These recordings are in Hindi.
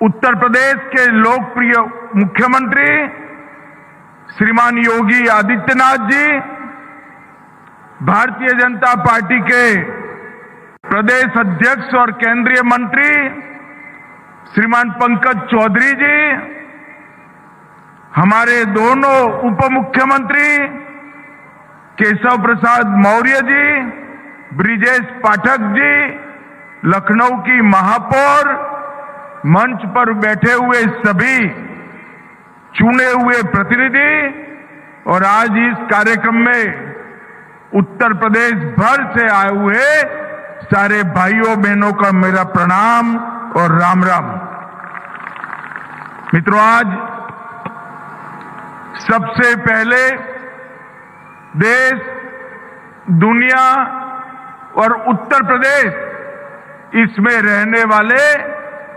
उत्तर प्रदेश के लोकप्रिय मुख्यमंत्री श्रीमान योगी आदित्यनाथ जी, भारतीय जनता पार्टी के प्रदेश अध्यक्ष और केंद्रीय मंत्री श्रीमान पंकज चौधरी जी, हमारे दोनों उप मुख्यमंत्री केशव प्रसाद मौर्य जी, ब्रिजेश पाठक जी, लखनऊ की महापौर, मंच पर बैठे हुए सभी चुने हुए प्रतिनिधि और आज इस कार्यक्रम में उत्तर प्रदेश भर से आए हुए सारे भाइयों बहनों का मेरा प्रणाम और राम राम। मित्रों, आज सबसे पहले देश, दुनिया और उत्तर प्रदेश, इसमें रहने वाले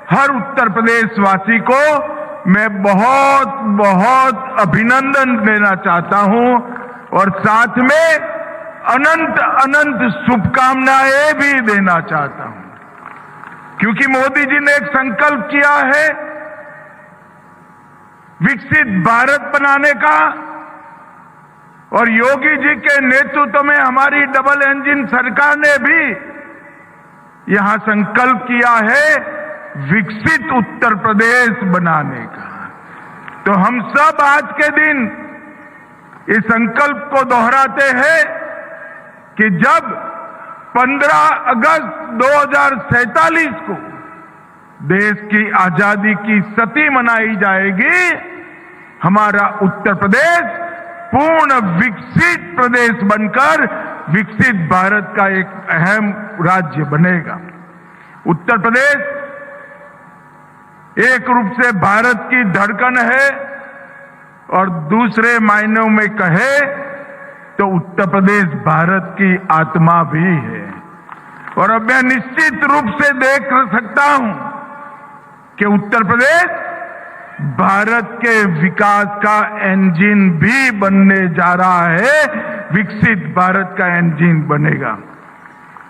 हर उत्तर प्रदेशवासी को मैं बहुत बहुत अभिनंदन देना चाहता हूं और साथ में अनंत अनंत शुभकामनाएं भी देना चाहता हूं, क्योंकि मोदी जी ने एक संकल्प किया है विकसित भारत बनाने का, और योगी जी के नेतृत्व में हमारी डबल इंजन सरकार ने भी यहां संकल्प किया है विकसित उत्तर प्रदेश बनाने का। तो हम सब आज के दिन इस संकल्प को दोहराते हैं कि जब 15 अगस्त 2047 को देश की आजादी की शती मनाई जाएगी, हमारा उत्तर प्रदेश पूर्ण विकसित प्रदेश बनकर विकसित भारत का एक अहम राज्य बनेगा। उत्तर प्रदेश एक रूप से भारत की धड़कन है और दूसरे मायनों में कहे तो उत्तर प्रदेश भारत की आत्मा भी है। और अब मैं निश्चित रूप से देख सकता हूं कि उत्तर प्रदेश भारत के विकास का इंजन भी बनने जा रहा है, विकसित भारत का इंजन बनेगा।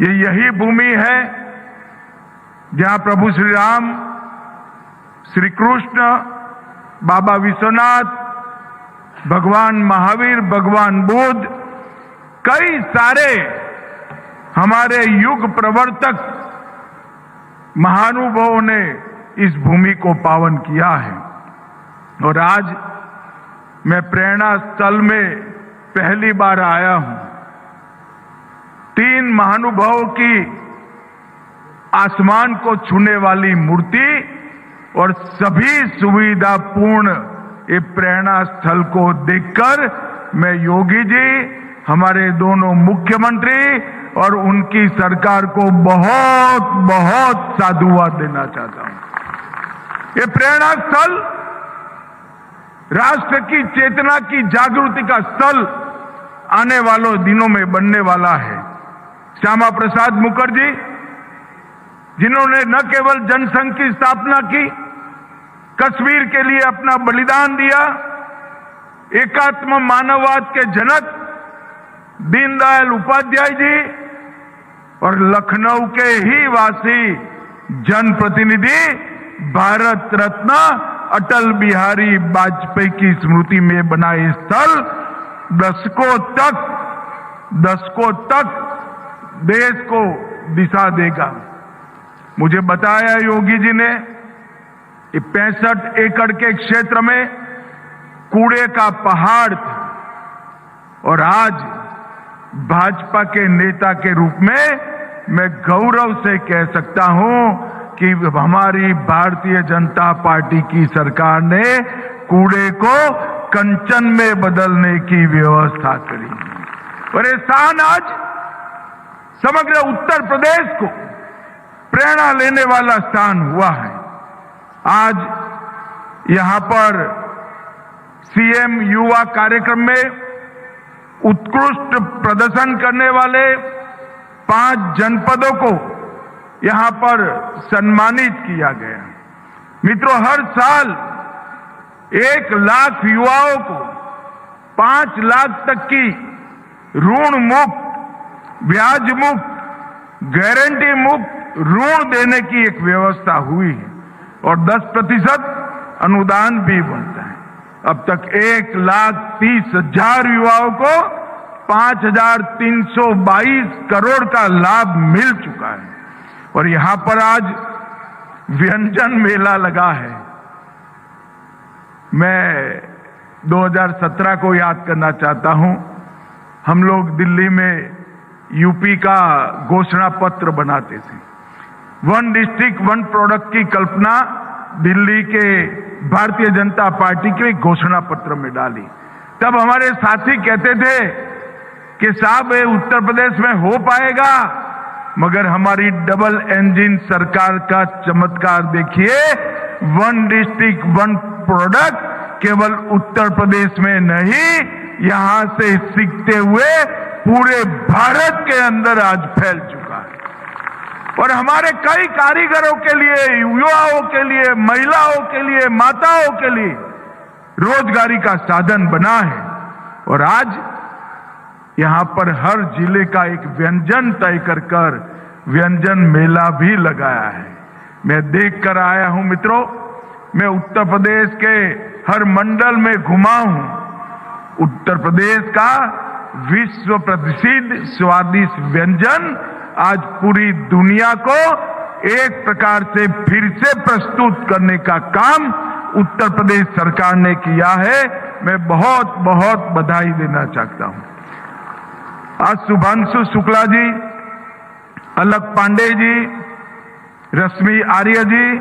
ये यही भूमि है जहां प्रभु श्री राम, श्री कृष्ण, बाबा विश्वनाथ, भगवान महावीर, भगवान बुद्ध, कई सारे हमारे युग प्रवर्तक महानुभावों ने इस भूमि को पावन किया है। और आज मैं प्रेरणा स्थल में पहली बार आया हूं। 3 महानुभावों की आसमान को छूने वाली मूर्ति और सभी सुविधापूर्ण ये प्रेरणा स्थल को देखकर मैं योगी जी, हमारे दोनों मुख्यमंत्री और उनकी सरकार को बहुत बहुत साधुवाद देना चाहता हूं। ये प्रेरणा स्थल राष्ट्र की चेतना की जागृति का स्थल आने वालों दिनों में बनने वाला है। श्यामा प्रसाद मुखर्जी, जिन्होंने न केवल जनसंघ की स्थापना की, कश्मीर के लिए अपना बलिदान दिया, एकात्म मानववाद के जनक दीनदयाल उपाध्याय जी और लखनऊ के ही वासी जनप्रतिनिधि भारत रत्न अटल बिहारी वाजपेयी की स्मृति में बनाए स्थल दशकों तक देश को दिशा देगा। मुझे बताया योगी जी ने 65 एकड़ के क्षेत्र में कूड़े का पहाड़ था, और आज भाजपा के नेता के रूप में मैं गौरव से कह सकता हूं कि हमारी भारतीय जनता पार्टी की सरकार ने कूड़े को कंचन में बदलने की व्यवस्था करी। और ये स्थान आज समग्र उत्तर प्रदेश को प्रेरणा लेने वाला स्थान हुआ है। आज यहां पर सीएम युवा कार्यक्रम में उत्कृष्ट प्रदर्शन करने वाले 5 जनपदों को यहां पर सम्मानित किया गया। मित्रों, हर साल 1 लाख युवाओं को 5 लाख तक की ऋण मुक्त, ब्याज मुक्त, गारंटी मुक्त ऋण देने की एक व्यवस्था हुई है। और 10% अनुदान भी बनता है। अब तक 1,30,000 युवाओं को 5,322 करोड़ का लाभ मिल चुका है। और यहां पर आज व्यंजन मेला लगा है। मैं 2017 को याद करना चाहता हूं। हम लोग दिल्ली में यूपी का घोषणा पत्र बनाते थे। 1 डिस्ट्रिक्ट 1 प्रोडक्ट की कल्पना दिल्ली के भारतीय जनता पार्टी के घोषणा पत्र में डाली। तब हमारे साथी कहते थे कि साहब ये उत्तर प्रदेश में हो पाएगा, मगर हमारी डबल इंजन सरकार का चमत्कार देखिए। 1 डिस्ट्रिक्ट 1 प्रोडक्ट केवल उत्तर प्रदेश में नहीं, यहां से सीखते हुए पूरे भारत के अंदर आज फैल चुका है। और हमारे कई कारीगरों के लिए, युवाओं के लिए, महिलाओं के लिए, माताओं के लिए रोजगारी का साधन बना है। और आज यहां पर हर जिले का एक व्यंजन तय कर व्यंजन मेला भी लगाया है। मैं देख कर आया हूं मित्रों, मैं उत्तर प्रदेश के हर मंडल में घुमा हूं। उत्तर प्रदेश का विश्व प्रसिद्ध स्वादिष्ट व्यंजन आज पूरी दुनिया को एक प्रकार से फिर से प्रस्तुत करने का काम उत्तर प्रदेश सरकार ने किया है। मैं बहुत बहुत बधाई देना चाहता हूं। आज शुभांशु शुक्ला जी, अलक पांडे जी, रश्मि आर्य जी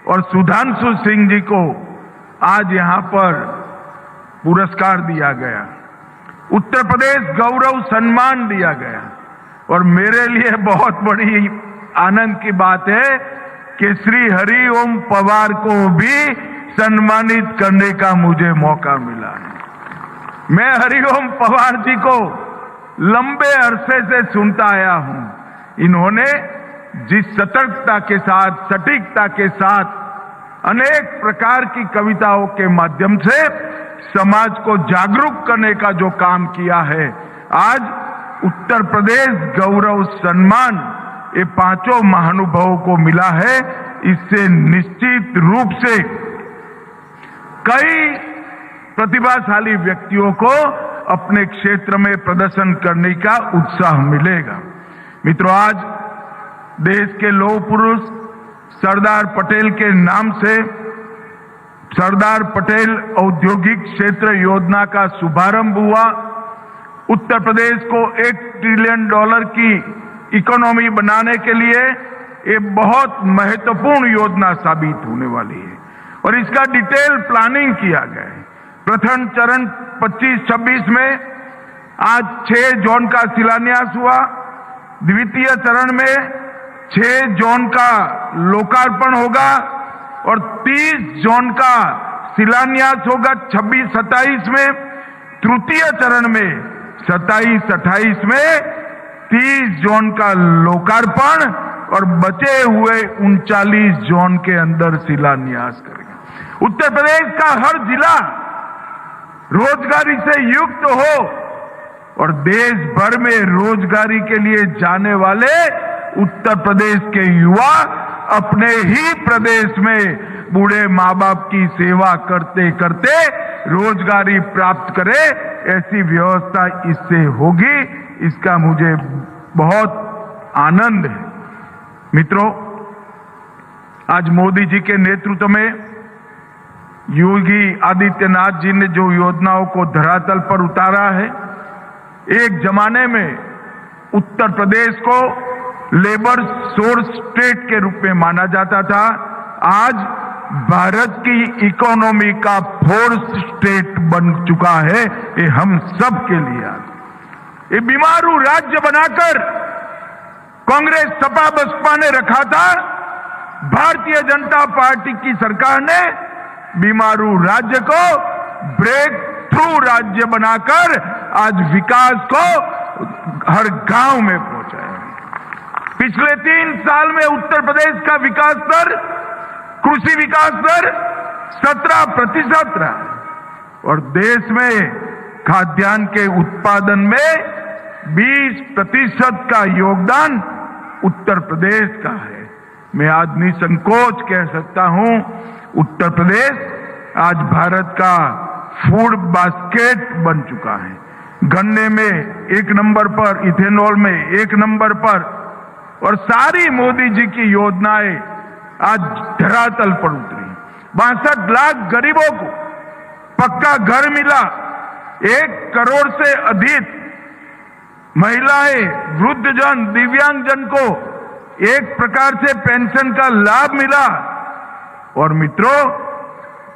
और सुधांशु सिंह जी को आज यहां पर पुरस्कार दिया गया, उत्तर प्रदेश गौरव सम्मान दिया गया। और मेरे लिए बहुत बड़ी आनंद की बात है कि श्री हरिओम पवार को भी सम्मानित करने का मुझे मौका मिला है। मैं हरिओम पवार जी को लंबे अरसे से सुनता आया हूं। इन्होंने जिस सतर्कता के साथ, सटीकता के साथ अनेक प्रकार की कविताओं के माध्यम से समाज को जागरूक करने का जो काम किया है, आज उत्तर प्रदेश गौरव सम्मान ये 5 महानुभावों को मिला है। इससे निश्चित रूप से कई प्रतिभाशाली व्यक्तियों को अपने क्षेत्र में प्रदर्शन करने का उत्साह मिलेगा। मित्रों, आज देश के लौह पुरुष सरदार पटेल के नाम से सरदार पटेल औद्योगिक क्षेत्र योजना का शुभारंभ हुआ। उत्तर प्रदेश को $1 ट्रिलियन की इकोनॉमी बनाने के लिए ये बहुत महत्वपूर्ण योजना साबित होने वाली है और इसका डिटेल प्लानिंग किया गया है। प्रथम चरण 25-26 में आज 6 जोन का शिलान्यास हुआ। द्वितीय चरण में 6 जोन का लोकार्पण होगा और 30 जोन का शिलान्यास होगा 26-27 में। तृतीय चरण में 27-28 में 30 जोन का लोकार्पण और बचे हुए 39 जोन के अंदर शिलान्यास करेगा। उत्तर प्रदेश का हर जिला रोजगारी से युक्त हो और देश भर में रोजगारी के लिए जाने वाले उत्तर प्रदेश के युवा अपने ही प्रदेश में बूढ़े माँ बाप की सेवा करते करते रोजगारी प्राप्त करे, ऐसी व्यवस्था इससे होगी। इसका मुझे बहुत आनंद है। मित्रों, आज मोदी जी के नेतृत्व में योगी आदित्यनाथ जी ने जो योजनाओं को धरातल पर उतारा है, एक जमाने में उत्तर प्रदेश को लेबर सोर्स स्टेट के रूप में माना जाता था। आज भारत की इकोनॉमी का फोर्स स्टेट बन चुका है। ये हम सब के लिए ये बीमारू राज्य बनाकर कांग्रेस सपा बसपा ने रखा था। भारतीय जनता पार्टी की सरकार ने बीमारू राज्य को ब्रेक थ्रू राज्य बनाकर आज विकास को हर गांव में पहुंचाया। पिछले 3 साल में उत्तर प्रदेश का विकास दर, कृषि विकास दर 17% रहा और देश में खाद्यान्न के उत्पादन में 20% का योगदान उत्तर प्रदेश का है। मैं आज निसंकोच कह सकता हूं, उत्तर प्रदेश आज भारत का फूड बास्केट बन चुका है। गन्ने में 1 नंबर पर, इथेनॉल में 1 नंबर पर, और सारी मोदी जी की योजनाएं आज धरातल पर उतरी। 62 लाख गरीबों को पक्का घर मिला, 1 करोड़ से अधिक महिलाएं, वृद्धजन, दिव्यांगजन को एक प्रकार से पेंशन का लाभ मिला। और मित्रों,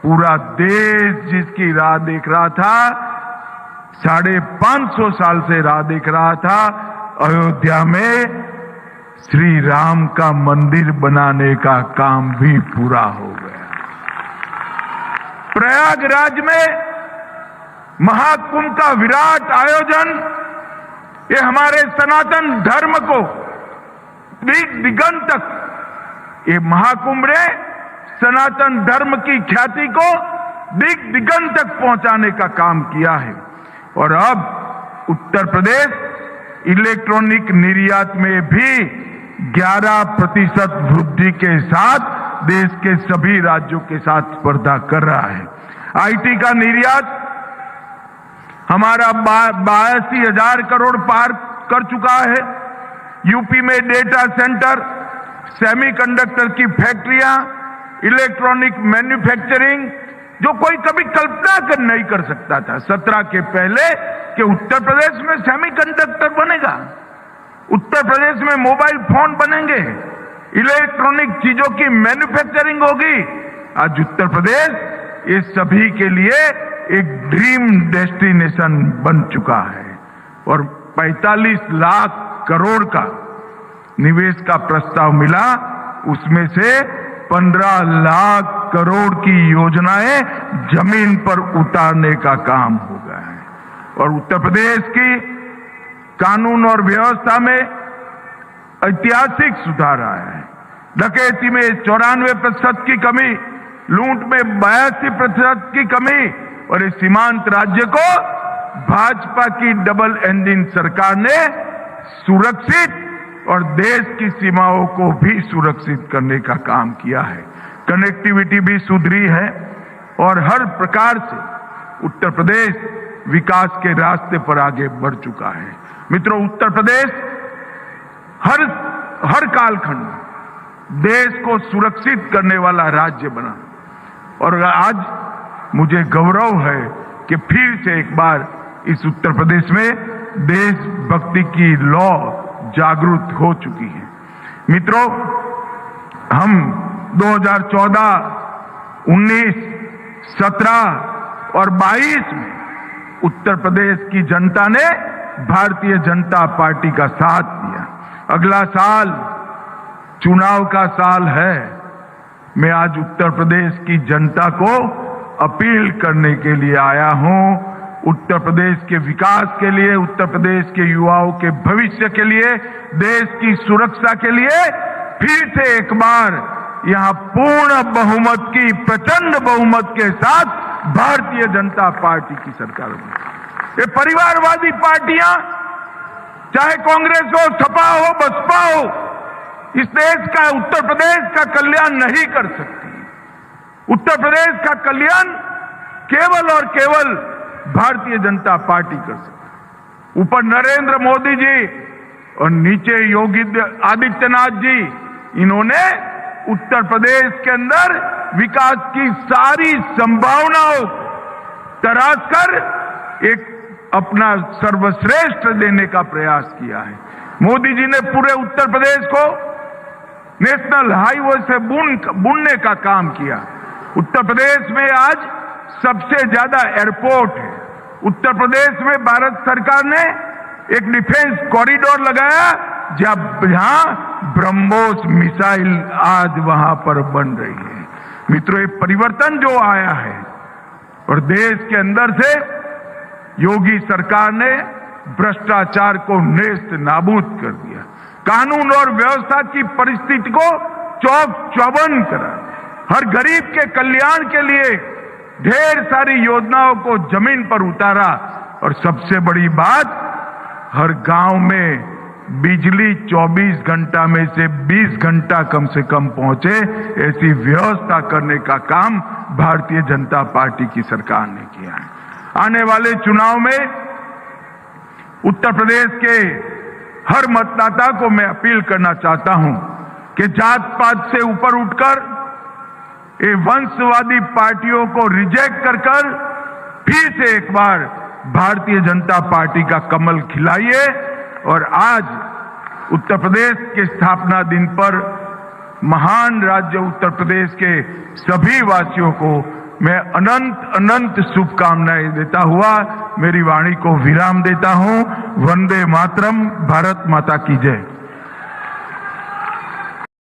पूरा देश जिसकी राह देख रहा था, 550 साल से राह देख रहा था, अयोध्या में श्री राम का मंदिर बनाने का काम भी पूरा हो गया। प्रयागराज में महाकुंभ का विराट आयोजन, ये हमारे सनातन धर्म को दिगंत तक, ये महाकुंभ ने सनातन धर्म की ख्याति को दिगंत तक पहुंचाने का काम किया है। और अब उत्तर प्रदेश इलेक्ट्रॉनिक निर्यात में भी 11% वृद्धि के साथ देश के सभी राज्यों के साथ स्पर्धा कर रहा है। आईटी का निर्यात हमारा 82,000 करोड़ पार कर चुका है। यूपी में डेटा सेंटर, सेमीकंडक्टर की फैक्ट्रियां, इलेक्ट्रॉनिक मैन्युफैक्चरिंग, जो कोई कभी कल्पना नहीं कर सकता था 17 के पहले कि उत्तर प्रदेश में सेमीकंडक्टर बनेगा, उत्तर प्रदेश में मोबाइल फोन बनेंगे, इलेक्ट्रॉनिक चीजों की मैन्युफैक्चरिंग होगी। आज उत्तर प्रदेश ये सभी के लिए एक ड्रीम डेस्टिनेशन बन चुका है। और 45 लाख करोड़ का निवेश का प्रस्ताव मिला, उसमें से 15 लाख करोड़ की योजनाएं जमीन पर उतारने का काम हो गया है। और उत्तर प्रदेश की कानून और व्यवस्था में ऐतिहासिक सुधार आया है। डकैती में 94% की कमी, लूट में 82% की कमी, और इस सीमांत राज्य को भाजपा की डबल इंजन सरकार ने सुरक्षित और देश की सीमाओं को भी सुरक्षित करने का काम किया है। कनेक्टिविटी भी सुधरी है और हर प्रकार से उत्तर प्रदेश विकास के रास्ते पर आगे बढ़ चुका है। मित्रों, उत्तर प्रदेश हर कालखंड में देश को सुरक्षित करने वाला राज्य बना। और आज मुझे गौरव है कि फिर से एक बार इस उत्तर प्रदेश में देशभक्ति की लौ जागृत हो चुकी है। मित्रों, हम 2014, 19, 17 और 22 में उत्तर प्रदेश की जनता ने भारतीय जनता पार्टी का साथ दिया। अगला साल चुनाव का साल है। मैं आज उत्तर प्रदेश की जनता को अपील करने के लिए आया हूं, उत्तर प्रदेश के विकास के लिए, उत्तर प्रदेश के युवाओं के भविष्य के लिए, देश की सुरक्षा के लिए फिर से एक बार यहां पूर्ण बहुमत की, प्रचंड बहुमत के साथ भारतीय जनता पार्टी की सरकार बनी। ये परिवारवादी पार्टियां, चाहे कांग्रेस हो, सपा हो, बसपा हो, इस देश का, उत्तर प्रदेश का कल्याण नहीं कर सकती। उत्तर प्रदेश का कल्याण केवल और केवल भारतीय जनता पार्टी कर सकती। ऊपर नरेंद्र मोदी जी और नीचे योगी आदित्यनाथ जी, इन्होंने उत्तर प्रदेश के अंदर विकास की सारी संभावनाओं तराश कर एक अपना सर्वश्रेष्ठ देने का प्रयास किया है। मोदी जी ने पूरे उत्तर प्रदेश को नेशनल हाईवे से बुनने का काम किया। उत्तर प्रदेश में आज सबसे ज्यादा एयरपोर्ट है। उत्तर प्रदेश में भारत सरकार ने एक डिफेंस कॉरिडोर लगाया, जहां ब्रह्मोस मिसाइल आज वहां पर बन रही है। मित्रों, ये परिवर्तन जो आया है और देश के अंदर से योगी सरकार ने भ्रष्टाचार को नेस्त नाबूद कर दिया, कानून और व्यवस्था की परिस्थिति को चौक चौबंद करा, हर गरीब के कल्याण के लिए ढेर सारी योजनाओं को जमीन पर उतारा, और सबसे बड़ी बात, हर गांव में बिजली 24 घंटा में से 20 घंटा कम से कम पहुंचे, ऐसी व्यवस्था करने का काम भारतीय जनता पार्टी की सरकार ने किया है। आने वाले चुनाव में उत्तर प्रदेश के हर मतदाता को मैं अपील करना चाहता हूं कि जात पात से ऊपर उठकर ये वंशवादी पार्टियों को रिजेक्ट कर फिर से एक बार भारतीय जनता पार्टी का कमल खिलाइए। और आज उत्तर प्रदेश के स्थापना दिन पर महान राज्य उत्तर प्रदेश के सभी वासियों को मैं अनंत अनंत शुभकामनाएं देता हुआ मेरी वाणी को विराम देता हूं। वंदे मातरम। भारत माता की जय।